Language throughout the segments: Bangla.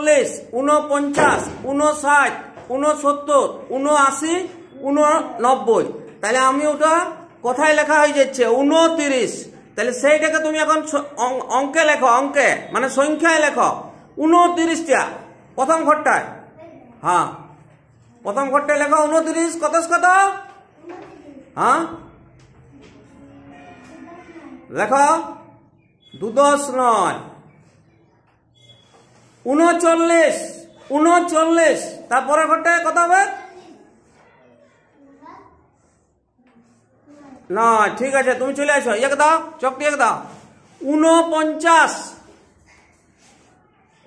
উনচল্লিশ, 49, 59, 69, 79, 89। তাহলে আমি ওটা কথায় লেখা হয়ে যাচ্ছে 29। তাহলে সেইটাকে তুমি এখন অঙ্কে লেখো, অঙ্কে মানে সংখ্যায় লেখো 29টা প্রথম ঘরটায়। হ্যাঁ, প্রথম ঘরটায় লেখো 29। কত কত? হ্যাঁ লেখো 2 10 9, 39, 39। তারপরের ঘরটায় কত হবে? না, ঠিক আছে, তুমি চলে আসো, এক দাও, চকটি এক দাও। 49,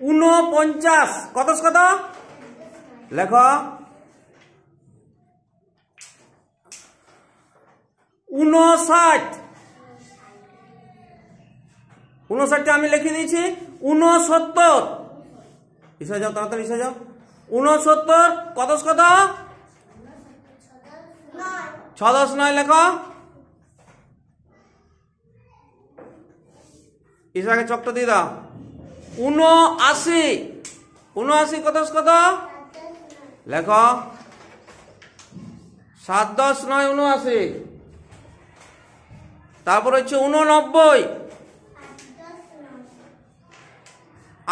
49। কত কত? লেখো 59। 59টা আমি লিখে দিয়েছি। 69। এসে যাও, তাড়াতাড়ি এসে যাও। 69। কত কত? 6 10 9 লেখো। ইসাকে চকটা দিয়ে দাও। 79। 79 কত কত? লেখো 7 10 9 79। তারপর হচ্ছে 89।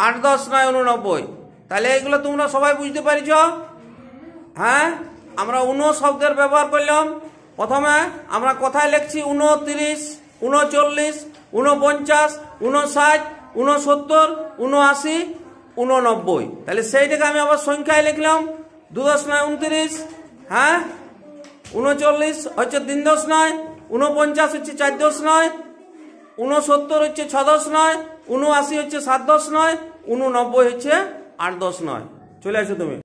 8 10 9 89। তাহলে এইগুলো তোমরা সবাই বুঝতে পারছ? হ্যাঁ, আমরা 19 শব্দের ব্যবহার করলাম। প্রথমে আমরা কথায় লিখছি 29, 39, 49, 59, 69, 79, 89। তাহলে সেইটাকে আমি আবার সংখ্যায় লিখলাম 2 10 9 29। হ্যাঁ, 39 হচ্ছে 3 10 9, 49 হচ্ছে 4 10 9, 69 হচ্ছে 6 10 9, 79 হচ্ছে 7 10 9, 89 হচ্ছে 8 10 9। চলে আসো তুমি।